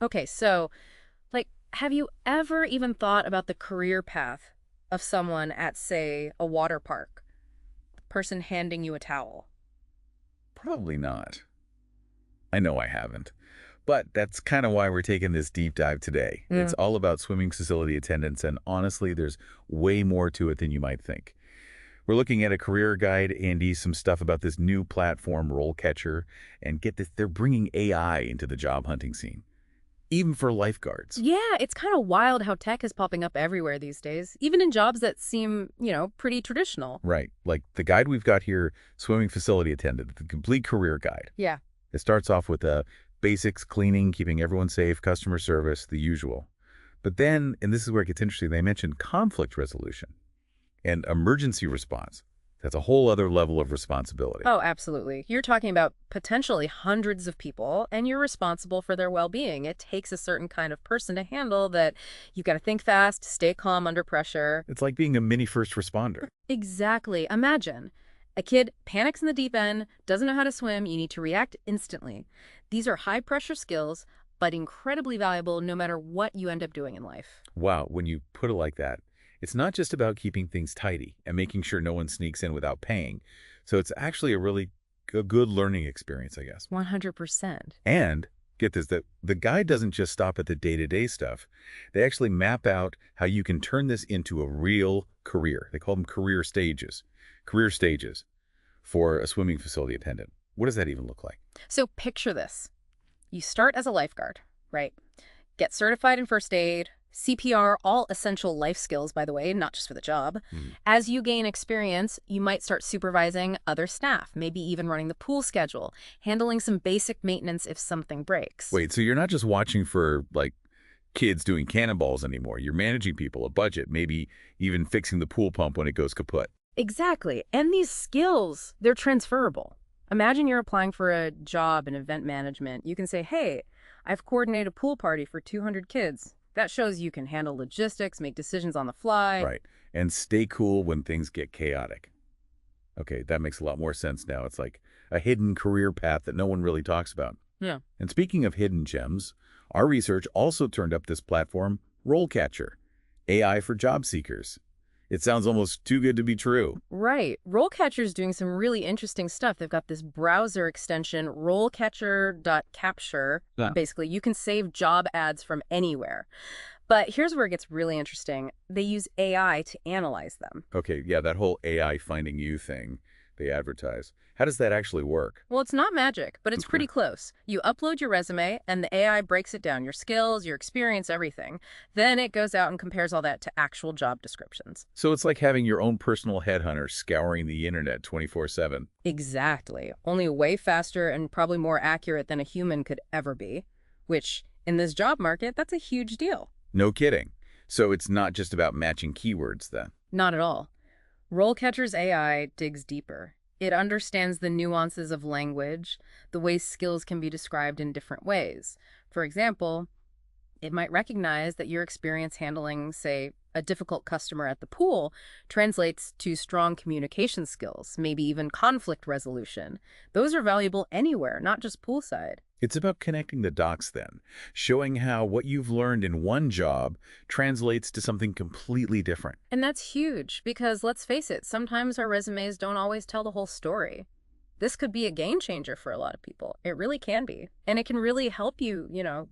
Okay, so, have you ever even thought about the career path of someone at, say, a water park? Person handing you a towel. Probably not. I know I haven't. But that's kind of why we're taking this deep dive today. It's Mm. all about swimming facility attendants, and honestly, there's way more to it than you might think. We're looking at a career guide, Andy, some stuff about this new platform, RoleCatcher, and get this, they're bringing AI into the job hunting scene, even for lifeguards. Yeah, it's kind of wild how tech is popping up everywhere these days, even in jobs that seem, pretty traditional. Right, like the guide we've got here, Swimming Facility Attendant, the complete career guide. Yeah. It starts off with basics, cleaning, keeping everyone safe, customer service, the usual. But then, and this is where it gets interesting, they mention conflict resolution and emergency response. That's a whole other level of responsibility. Oh, absolutely. You're talking about potentially hundreds of people, and you're responsible for their well-being. It takes a certain kind of person to handle that. You've got to think fast, stay calm under pressure. It's like being a mini first responder. Exactly. Imagine a kid panics in the deep end, doesn't know how to swim, you need to react instantly. These are high-pressure skills, but incredibly valuable no matter what you end up doing in life. Wow, when you put it like that, it's not just about keeping things tidy and making sure no one sneaks in without paying. So it's actually a really good learning experience, I guess. 100%. And get this, that the guide doesn't just stop at the day-to-day stuff. They actually map out how you can turn this into a real career. They call them career stages. Career stages for a swimming facility attendant. What does that even look like? So picture this. You start as a lifeguard, right? Get certified in first aid, CPR, all essential life skills, by the way, not just for the job. Hmm. As you gain experience, you might start supervising other staff, maybe even running the pool schedule, handling some basic maintenance if something breaks. Wait, so you're not just watching for, like, kids doing cannonballs anymore. You're managing people, a budget, maybe even fixing the pool pump when it goes kaput. Exactly. And these skills, they're transferable. Imagine you're applying for a job in event management. You can say, hey, I've coordinated a pool party for 200 kids. That shows you can handle logistics, make decisions on the fly. Right. And stay cool when things get chaotic. Okay, that makes a lot more sense now. It's like a hidden career path that no one really talks about. Yeah. And speaking of hidden gems, our research also turned up this platform, RoleCatcher, AI for job seekers. It sounds almost too good to be true. Right. RoleCatcher's doing some really interesting stuff. They've got this browser extension, rolecatcher.capture. Yeah. Basically, you can save job ads from anywhere. But here's where it gets really interesting. They use AI to analyze them. Okay, yeah, that whole AI finding you thing they advertise. How does that actually work? Well, it's not magic, but it's Okay. pretty close. You upload your resume, and the AI breaks it down, your skills, your experience, everything. Then it goes out and compares all that to actual job descriptions. So it's like having your own personal headhunter scouring the internet 24/7. Exactly. Only way faster and probably more accurate than a human could ever be, which, in this job market, that's a huge deal. No kidding. So it's not just about matching keywords then. Not at all. Rolecatcher's AI digs deeper. It understands the nuances of language, the way skills can be described in different ways. For example, it might recognize that your experience handling, say, a difficult customer at the pool translates to strong communication skills, maybe even conflict resolution. Those are valuable anywhere, not just poolside. It's about connecting the dots then, showing how what you've learned in one job translates to something completely different. And that's huge because let's face it, sometimes our resumes don't always tell the whole story. This could be a game changer for a lot of people. It really can be. And it can really help you,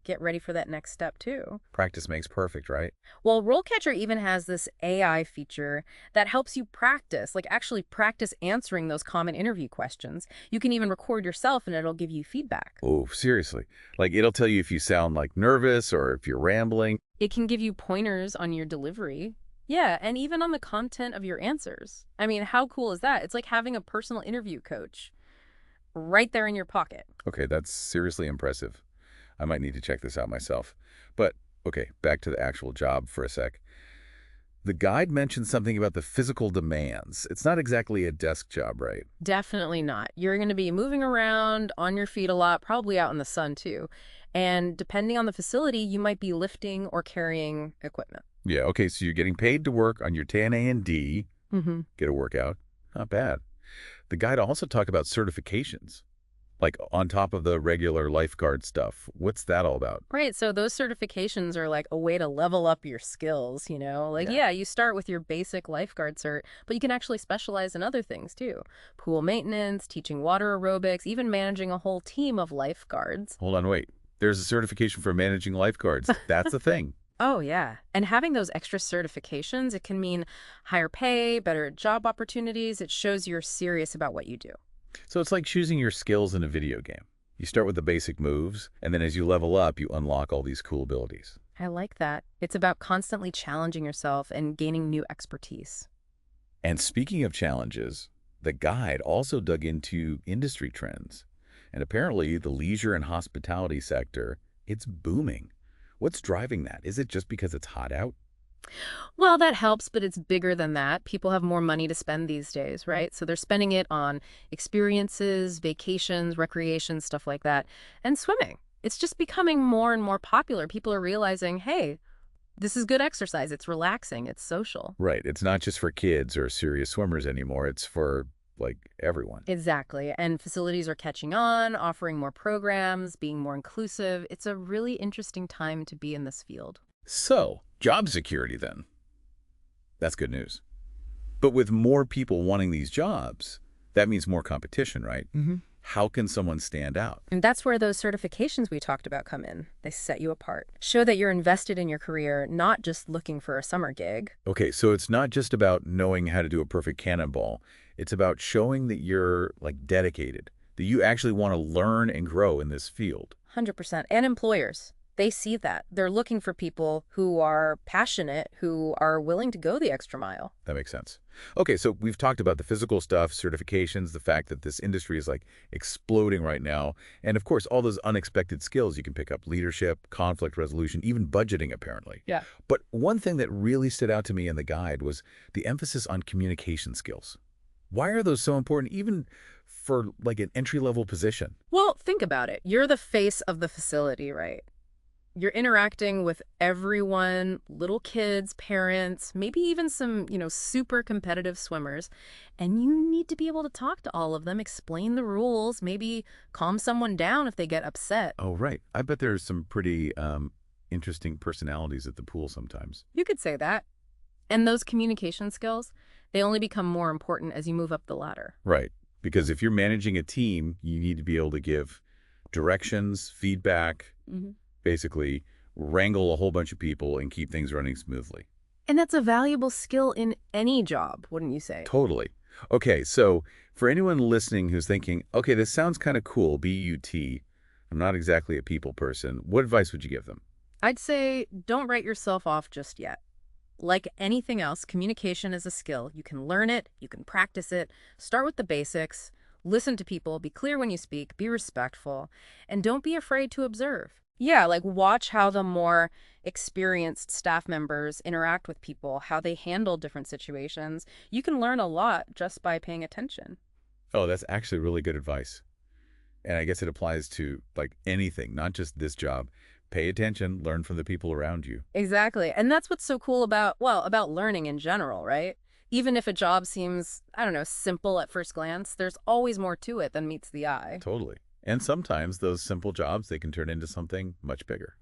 get ready for that next step too. Practice makes perfect, right? Well, RoleCatcher even has this AI feature that helps you practice, like actually practice answering those common interview questions. You can even record yourself and it'll give you feedback. Oh, seriously. Like it'll tell you if you sound like nervous or if you're rambling. It can give you pointers on your delivery. Yeah, and even on the content of your answers. I mean, how cool is that? It's like having a personal interview coach right there in your pocket. Okay, that's seriously impressive. I might need to check this out myself. But, okay, back to the actual job for a sec. The guide mentioned something about the physical demands. It's not exactly a desk job, right? Definitely not. You're going to be moving around on your feet a lot, probably out in the sun too. And depending on the facility, you might be lifting or carrying equipment. Yeah, okay, so you're getting paid to work on your 10A and D, Mm-hmm. get a workout. Not bad. The guide also talked about certifications. Like on top of the regular lifeguard stuff. What's that all about? Right, so those certifications are like a way to level up your skills, you know? Like, Yeah. yeah, you start with your basic lifeguard cert, but you can actually specialize in other things too. Pool maintenance, teaching water aerobics, even managing a whole team of lifeguards. Hold on, wait. There's a certification for managing lifeguards. That's a thing. Oh, yeah. And having those extra certifications, it can mean higher pay, better job opportunities. It shows you're serious about what you do. So it's like choosing your skills in a video game. You start with the basic moves, and then as you level up, you unlock all these cool abilities. I like that. It's about constantly challenging yourself and gaining new expertise. And speaking of challenges, the guide also dug into industry trends. And apparently, the leisure and hospitality sector, it's booming. What's driving that? Is it just because it's hot out? Well, that helps, but it's bigger than that. People have more money to spend these days, right? So they're spending it on experiences, vacations, recreation, stuff like that, and swimming. It's just becoming more and more popular. People are realizing, hey, this is good exercise. It's relaxing. It's social. Right. It's not just for kids or serious swimmers anymore. It's for, like, everyone. Exactly. And facilities are catching on, offering more programs, being more inclusive. It's a really interesting time to be in this field. So, job security then. That's good news. But with more people wanting these jobs, that means more competition, right? How can someone stand out? And that's where those certifications we talked about come in. They set you apart. Show that you're invested in your career, not just looking for a summer gig. Okay, so it's not just about knowing how to do a perfect cannonball. It's about showing that you're, like, dedicated, that you actually want to learn and grow in this field. 100%. And employers, they see that. They're looking for people who are passionate, who are willing to go the extra mile. That makes sense. Okay, so we've talked about the physical stuff, certifications, the fact that this industry is, like, exploding right now, and of course, all those unexpected skills you can pick up: leadership, conflict resolution, even budgeting, apparently. Yeah. But one thing that really stood out to me in the guide was the emphasis on communication skills. Why are those so important, even for, like, an entry-level position? Well, think about it. You're the face of the facility, right? You're interacting with everyone, little kids, parents, maybe even some, super competitive swimmers. And you need to be able to talk to all of them, explain the rules, maybe calm someone down if they get upset. Oh, right. I bet there's some pretty interesting personalities at the pool sometimes. You could say that. And those communication skills, they only become more important as you move up the ladder. Right. Because if you're managing a team, you need to be able to give directions, feedback, basically wrangle a whole bunch of people and keep things running smoothly. And that's a valuable skill in any job, wouldn't you say? Totally. Okay, so for anyone listening who's thinking, okay, this sounds kind of cool, B-U-T, I'm not exactly a people person, what advice would you give them? I'd say don't write yourself off just yet. Like anything else, communication is a skill. You can learn it, you can practice it. Start with the basics, listen to people, be clear when you speak, be respectful, and don't be afraid to observe. Yeah, like watch how the more experienced staff members interact with people, how they handle different situations. You can learn a lot just by paying attention. Oh, that's actually really good advice. And I guess it applies to, like, anything, not just this job. Pay attention, learn from the people around you. Exactly. And that's what's so cool about learning in general, right? Even if a job seems, I don't know, simple at first glance, there's always more to it than meets the eye. Totally. And sometimes those simple jobs, they can turn into something much bigger,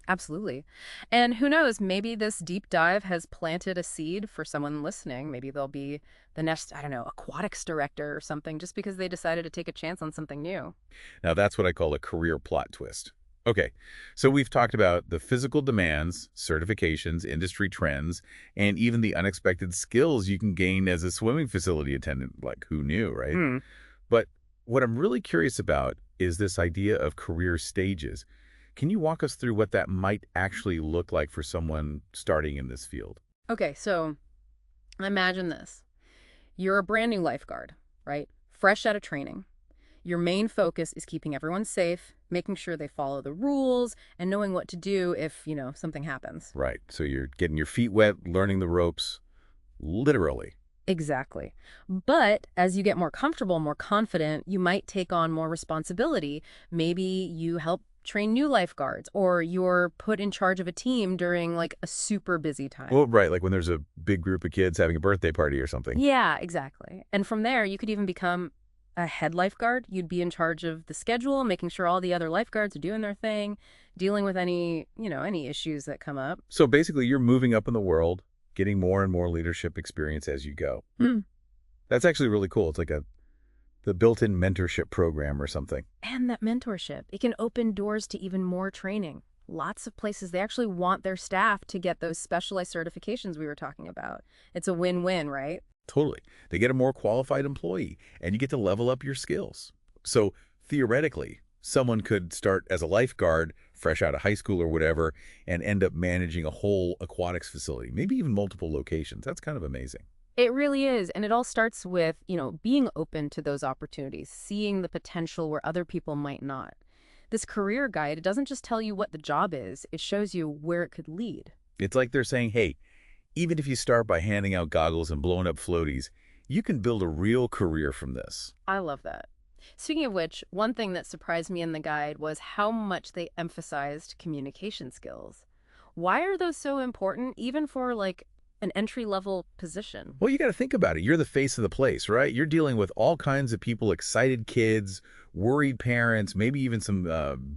Absolutely. And who knows, maybe this deep dive has planted a seed for someone listening. Maybe they'll be the next, I don't know, aquatics director or something just because they decided to take a chance on something new. Now, that's what I call a career plot twist. Okay, so we've talked about the physical demands, certifications, industry trends, and even the unexpected skills you can gain as a swimming facility attendant. Like, who knew, right? But what I'm really curious about is this idea of career stages. Can you walk us through what that might actually look like for someone starting in this field? Okay, so imagine this. You're a brand new lifeguard, right? Fresh out of training. Your main focus is keeping everyone safe, making sure they follow the rules, and knowing what to do if, something happens. Right, so you're getting your feet wet, learning the ropes, literally. Exactly. But as you get more comfortable, more confident, you might take on more responsibility. Maybe you help train new lifeguards, or you're put in charge of a team during like a super busy time. Well, right, like when there's a big group of kids having a birthday party or something. Yeah, exactly. And from there, you could even become a head lifeguard. You'd be in charge of the schedule, making sure all the other lifeguards are doing their thing, dealing with any issues that come up. So basically, you're moving up in the world, getting more and more leadership experience as you go. Hmm. That's actually really cool. It's like the built-in mentorship program or something. And that mentorship, it can open doors to even more training. Lots of places, they actually want their staff to get those specialized certifications we were talking about. It's a win-win, right? Totally. They get a more qualified employee, and you get to level up your skills. So theoretically, someone could start as a lifeguard, fresh out of high school or whatever, and end up managing a whole aquatics facility, maybe even multiple locations. That's kind of amazing. It really is. And it all starts with, being open to those opportunities, seeing the potential where other people might not. This career guide, it doesn't just tell you what the job is, it shows you where it could lead. It's like they're saying, hey, even if you start by handing out goggles and blowing up floaties, you can build a real career from this. I love that. Speaking of which, one thing that surprised me in the guide was how much they emphasized communication skills. Why are those so important, even for like an entry-level position? Well, you got to think about it. You're the face of the place, right? You're dealing with all kinds of people, excited kids, worried parents, maybe even some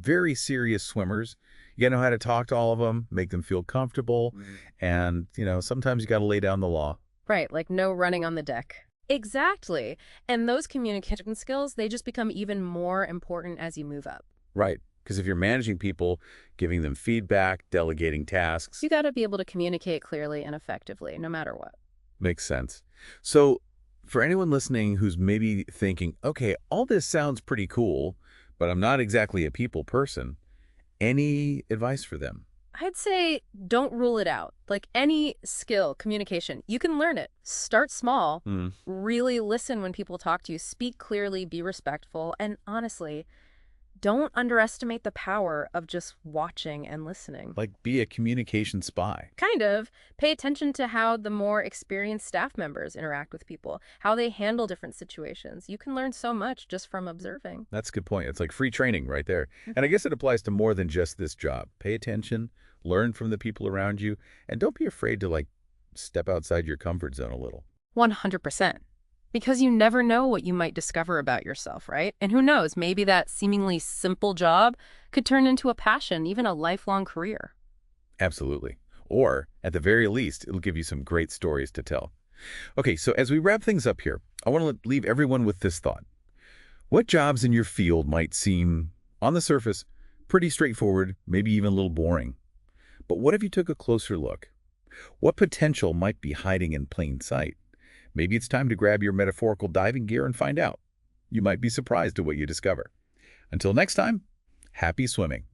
very serious swimmers. You got to know how to talk to all of them, make them feel comfortable, and, sometimes you got to lay down the law. Right, like no running on the deck. Exactly. And those communication skills, they just become even more important as you move up. Right. Because if you're managing people, giving them feedback, delegating tasks, You got to be able to communicate clearly and effectively, no matter what. makes sense. So for anyone listening who's maybe thinking, okay, all this sounds pretty cool, but I'm not exactly a people person, any advice for them? I'd say don't rule it out. Like any skill, communication, you can learn it. Start small, Hmm. really listen when people talk to you, speak clearly, be respectful, and honestly, don't underestimate the power of just watching and listening. Like be a communication spy. Kind of. Pay attention to how the more experienced staff members interact with people, how they handle different situations. You can learn so much just from observing. That's a good point. It's like free training right there. And I guess it applies to more than just this job. Pay attention, learn from the people around you, and don't be afraid to step outside your comfort zone a little. 100%. Because you never know what you might discover about yourself, right? And who knows, maybe that seemingly simple job could turn into a passion, even a lifelong career. Absolutely. Or, at the very least, it'll give you some great stories to tell. Okay, so as we wrap things up here, I want to leave everyone with this thought. What jobs in your field might seem, on the surface, pretty straightforward, maybe even a little boring? But what if you took a closer look? What potential might be hiding in plain sight? Maybe it's time to grab your metaphorical diving gear and find out. You might be surprised at what you discover. Until next time, happy swimming.